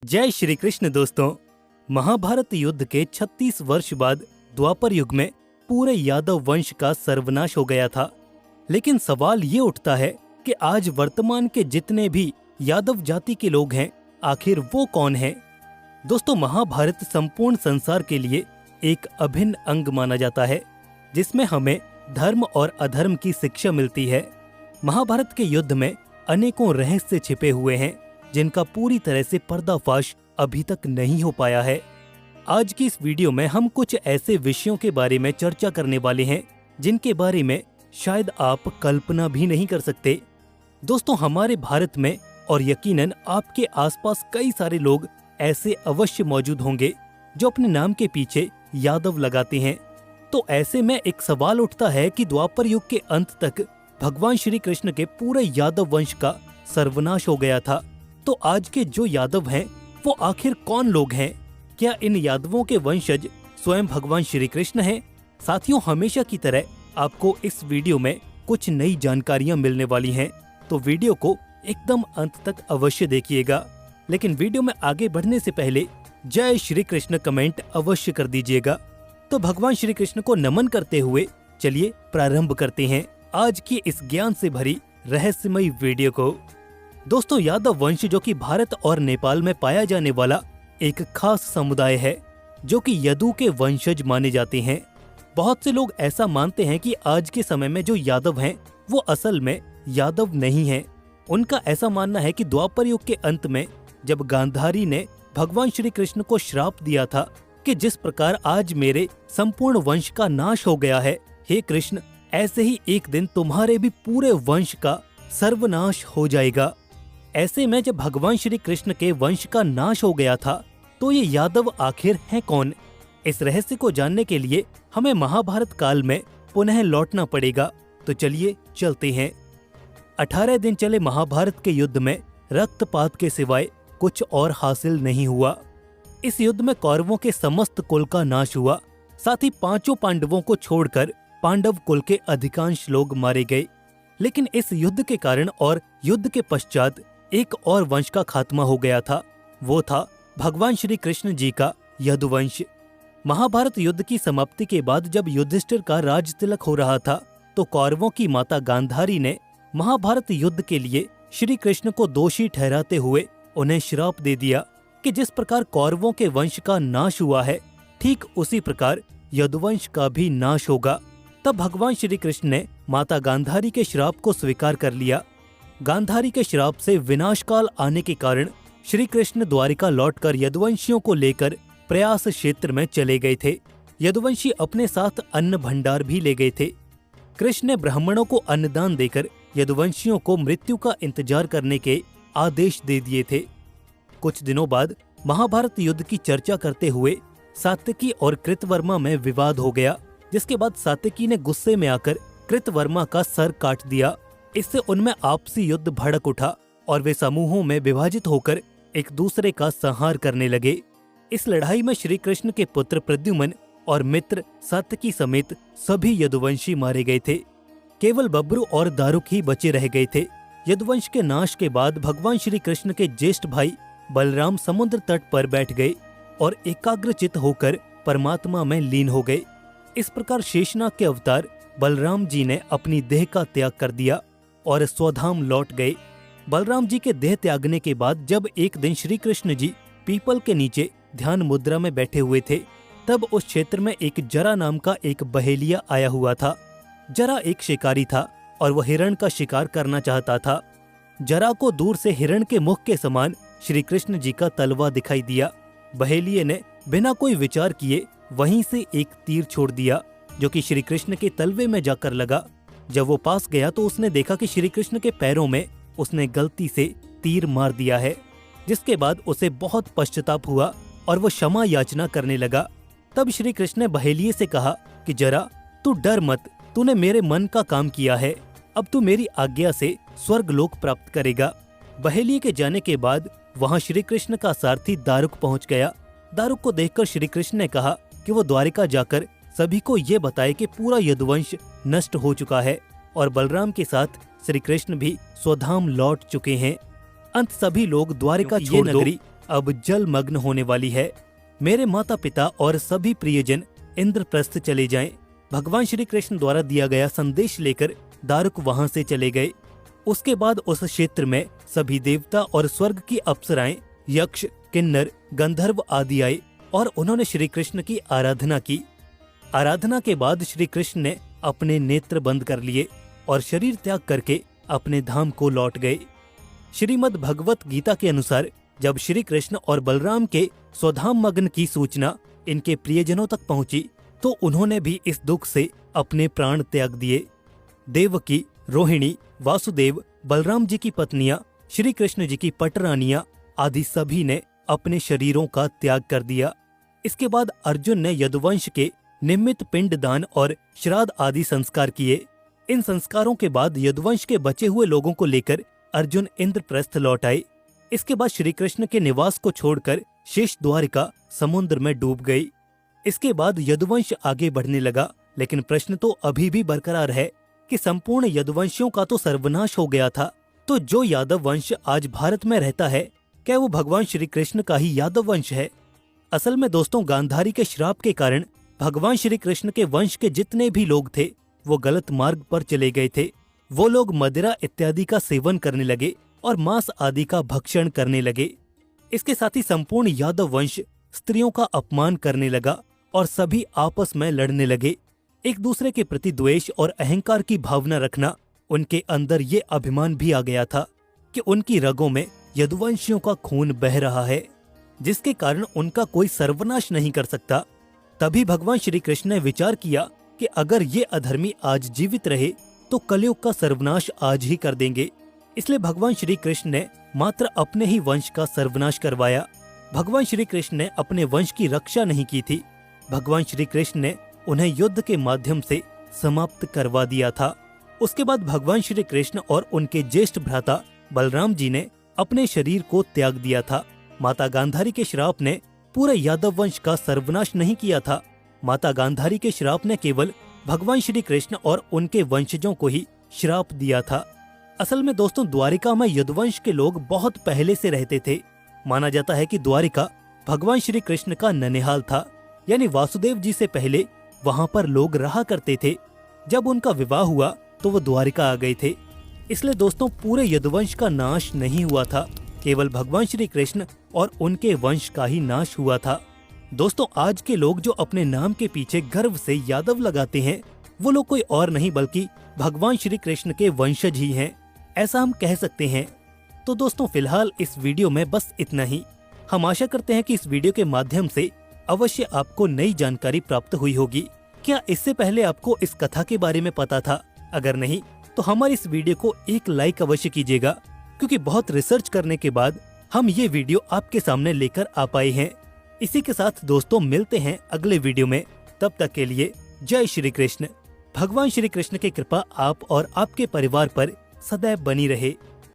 जय श्री कृष्ण दोस्तों। महाभारत युद्ध के 36 वर्ष बाद द्वापर युग में पूरे यादव वंश का सर्वनाश हो गया था। लेकिन सवाल ये उठता है कि आज वर्तमान के जितने भी यादव जाति के लोग हैं, आखिर वो कौन हैं? दोस्तों, महाभारत संपूर्ण संसार के लिए एक अभिन्न अंग माना जाता है, जिसमें हमें धर्म और अधर्म की शिक्षा मिलती है। महाभारत के युद्ध में अनेकों रहस्य छिपे हुए हैं, जिनका पूरी तरह से पर्दाफाश अभी तक नहीं हो पाया है। आज की इस वीडियो में हम कुछ ऐसे विषयों के बारे में चर्चा करने वाले हैं, जिनके बारे में शायद आप कल्पना भी नहीं कर सकते। दोस्तों, हमारे भारत में और यकीनन आपके आसपास कई सारे लोग ऐसे अवश्य मौजूद होंगे जो अपने नाम के पीछे यादव लगाते हैं। तो ऐसे में एक सवाल उठता है कि द्वापर युग के अंत तक भगवान श्री कृष्ण के पूरे यादव वंश का सर्वनाश हो गया था। तो आज के जो यादव हैं वो आखिर कौन लोग हैं? क्या इन यादवों के वंशज स्वयं भगवान श्री कृष्ण हैं? साथियों, हमेशा की तरह आपको इस वीडियो में कुछ नई जानकारियां मिलने वाली हैं, तो वीडियो को एकदम अंत तक अवश्य देखिएगा। लेकिन वीडियो में आगे बढ़ने से पहले जय श्री कृष्ण कमेंट अवश्य कर दीजिएगा। तो भगवान श्री कृष्ण को नमन करते हुए चलिए प्रारंभ करते हैं आज की इस ज्ञान से भरी रहस्यमयी वीडियो को। दोस्तों, यादव वंश जो कि भारत और नेपाल में पाया जाने वाला एक खास समुदाय है, जो कि यदु के वंशज माने जाते हैं। बहुत से लोग ऐसा मानते हैं कि आज के समय में जो यादव हैं वो असल में यादव नहीं हैं। उनका ऐसा मानना है कि द्वापर युग के अंत में जब गांधारी ने भगवान श्री कृष्ण को श्राप दिया था कि जिस प्रकार आज मेरे संपूर्ण वंश का नाश हो गया है, हे कृष्ण, ऐसे ही एक दिन तुम्हारे भी पूरे वंश का सर्वनाश हो जाएगा। ऐसे में जब भगवान श्री कृष्ण के वंश का नाश हो गया था, तो ये यादव आखिर हैं कौन? इस रहस्य को जानने के लिए हमें महाभारत काल में पुनः लौटना पड़ेगा। तो चलिए चलते हैं। 18 दिन चले महाभारत के युद्ध में रक्तपात के सिवाय कुछ और हासिल नहीं हुआ। इस युद्ध में कौरवों के समस्त कुल का नाश हुआ। साथ ही 5 पांडवों को छोड़कर पांडव कुल के अधिकांश लोग मारे गए। लेकिन इस युद्ध के कारण और युद्ध के पश्चात एक और वंश का खात्मा हो गया था। वो था भगवान श्री कृष्ण जी का यदुवंश। महाभारत युद्ध की समाप्ति के बाद जब युधिष्ठिर का राज तिलक हो रहा था, तो कौरवों की माता गांधारी ने महाभारत युद्ध के लिए श्री कृष्ण को दोषी ठहराते हुए उन्हें श्राप दे दिया कि जिस प्रकार कौरवों के वंश का नाश हुआ है, ठीक उसी प्रकार यदुवंश का भी नाश होगा। तब भगवान श्री कृष्ण ने माता गांधारी के श्राप को स्वीकार कर लिया। गांधारी के श्राप से विनाश काल आने के कारण श्री कृष्ण द्वारिका लौटकर यदुवंशियों को लेकर प्रयास क्षेत्र में चले गए थे। यदुवंशी अपने साथ अन्न भंडार भी ले गए थे। कृष्ण ने ब्राह्मणों को अन्नदान देकर यदुवंशियों को मृत्यु का इंतजार करने के आदेश दे दिए थे। कुछ दिनों बाद महाभारत युद्ध की चर्चा करते हुए सात्यकी और कृतवर्मा में विवाद हो गया, जिसके बाद सात्यकी ने गुस्से में आकर कृतवर्मा का सर काट दिया। इससे उनमें आपसी युद्ध भड़क उठा और वे समूहों में विभाजित होकर एक दूसरे का संहार करने लगे। इस लड़ाई में श्री कृष्ण के पुत्र प्रद्युम्न और मित्र सात्यकी समेत सभी यदुवंशी मारे गए थे। केवल बब्रू और दारुक ही बचे रह गए थे। यदुवंश के नाश के बाद भगवान श्री कृष्ण के ज्येष्ठ भाई बलराम समुद्र तट पर बैठ गए और एकाग्रचित होकर परमात्मा में लीन हो गए। इस प्रकार शेषनाग के अवतार बलराम जी ने अपनी देह का त्याग कर दिया और स्वधाम लौट गए। बलराम जी के देह त्यागने के बाद जब एक दिन श्री कृष्ण जी पीपल के नीचे ध्यान मुद्रा में बैठे हुए थे, तब उस क्षेत्र में एक जरा नाम का एक बहेलिया आया हुआ था। जरा एक शिकारी था और वह हिरण का शिकार करना चाहता था। जरा को दूर से हिरण के मुख के समान श्री कृष्ण जी का तलवा दिखाई दिया। बहेलिये ने बिना कोई विचार किए वहीं से एक तीर छोड़ दिया, जो कि श्री कृष्ण के तलवे में जाकर लगा। जब वो पास गया तो उसने देखा कि श्री कृष्ण के पैरों में उसने गलती से तीर मार दिया है, जिसके बाद उसे बहुत पश्चाताप हुआ और वो क्षमा याचना करने लगा। तब श्री कृष्ण ने बहेलिये से कहा कि जरा तू डर मत, तूने मेरे मन का काम किया है, अब तू मेरी आज्ञा से स्वर्ग लोक प्राप्त करेगा। बहेलिये के जाने के बाद वहाँ श्री कृष्ण का सारथी दारुक पहुँच गया। दारुक को देखकर श्री कृष्ण ने कहा कि वो द्वारिका जाकर सभी को ये बताए कि पूरा यदुवंश नष्ट हो चुका है और बलराम के साथ श्री कृष्ण भी स्वधाम लौट चुके हैं। अंत सभी लोग द्वारिका छोड़ नगरी अब जलमग्न होने वाली है। मेरे माता पिता और सभी प्रियजन इंद्रप्रस्थ चले जाएं। भगवान श्री कृष्ण द्वारा दिया गया संदेश लेकर दारुक वहां से चले गए। उसके बाद उस क्षेत्र में सभी देवता और स्वर्ग की अप्सराएं, यक्ष, किन्नर, गंधर्व आदि आए और उन्होंने श्री कृष्ण की आराधना की। आराधना के बाद श्री कृष्ण ने अपने नेत्र बंद कर लिए और शरीर त्याग करके अपने धाम को लौट गए। श्रीमद् भगवत गीता के अनुसार जब श्री कृष्ण और बलराम के स्वधाम मग्न की सूचना इनके प्रियजनों तक पहुंची तो उन्होंने भी इस दुख से अपने प्राण त्याग दिए। देवकी, रोहिणी, वासुदेव, बलराम जी की पत्नियां, श्री कृष्ण जी की पटरानियां आदि सभी ने अपने शरीरों का त्याग कर दिया। इसके बाद अर्जुन ने यदुवंश के निमित्त पिंड दान और श्राद्ध आदि संस्कार किए। इन संस्कारों के बाद यदुवंश के बचे हुए लोगों को लेकर अर्जुन इंद्रप्रस्थ लौट आए। इसके बाद श्री कृष्ण के निवास को छोड़कर शेष द्वारिका समुद्र में डूब गई। इसके बाद यदुवंश आगे बढ़ने लगा, लेकिन प्रश्न तो अभी भी बरकरार है कि संपूर्ण यदुवंशियों का तो सर्वनाश हो गया था, तो जो यादव वंश आज भारत में रहता है क्या वो भगवान श्री कृष्ण का ही यादव वंश है? असल में दोस्तों, गांधारी के श्राप के कारण भगवान श्री कृष्ण के वंश के जितने भी लोग थे वो गलत मार्ग पर चले गए थे। वो लोग मदिरा इत्यादि का सेवन करने लगे और मांस आदि का भक्षण करने लगे। इसके साथ ही संपूर्ण यादव वंश स्त्रियों का अपमान करने लगा और सभी आपस में लड़ने लगे। एक दूसरे के प्रति द्वेष और अहंकार की भावना रखना, उनके अंदर ये अभिमान भी आ गया था कि उनकी रगों में यदुवंशियों का खून बह रहा है, जिसके कारण उनका कोई सर्वनाश नहीं कर सकता। तभी भगवान श्री कृष्ण ने विचार किया कि अगर ये अधर्मी आज जीवित रहे तो कलयुग का सर्वनाश आज ही कर देंगे। इसलिए भगवान श्री कृष्ण ने मात्र अपने ही वंश का सर्वनाश करवाया। भगवान श्री कृष्ण ने अपने वंश की रक्षा नहीं की थी। भगवान श्री कृष्ण ने उन्हें युद्ध के माध्यम से समाप्त करवा दिया था। उसके बाद भगवान श्री कृष्ण और उनके ज्येष्ठ भ्राता बलराम जी ने अपने शरीर को त्याग दिया था। माता गांधारी के श्राप ने पूरे यादव वंश का सर्वनाश नहीं किया था। माता गांधारी के श्राप ने केवल भगवान श्री कृष्ण और उनके वंशजों को ही श्राप दिया था। असल में दोस्तों, द्वारिका में यदुवंश के लोग बहुत पहले से रहते थे। माना जाता है कि द्वारिका भगवान श्री कृष्ण का ननिहाल था, यानी वासुदेव जी से पहले वहाँ पर लोग रहा करते थे। जब उनका विवाह हुआ तो वो द्वारिका आ गए थे। इसलिए दोस्तों, पूरे यदुवंश का नाश नहीं हुआ था, केवल भगवान श्री कृष्ण और उनके वंश का ही नाश हुआ था। दोस्तों, आज के लोग जो अपने नाम के पीछे गर्व से यादव लगाते हैं, वो लोग कोई और नहीं बल्कि भगवान श्री कृष्ण के वंशज ही हैं, ऐसा हम कह सकते हैं। तो दोस्तों, फिलहाल इस वीडियो में बस इतना ही। हम आशा करते हैं कि इस वीडियो के माध्यम से अवश्य आपको नई जानकारी प्राप्त हुई होगी। क्या इससे पहले आपको इस कथा के बारे में पता था? अगर नहीं तो हमारी इस वीडियो को एक लाइक अवश्य कीजिएगा, क्योंकि बहुत रिसर्च करने के बाद हम ये वीडियो आपके सामने लेकर आ पाए हैं। इसी के साथ दोस्तों, मिलते हैं अगले वीडियो में। तब तक के लिए जय श्री कृष्ण। भगवान श्री कृष्ण की कृपा आप और आपके परिवार पर सदैव बनी रहे।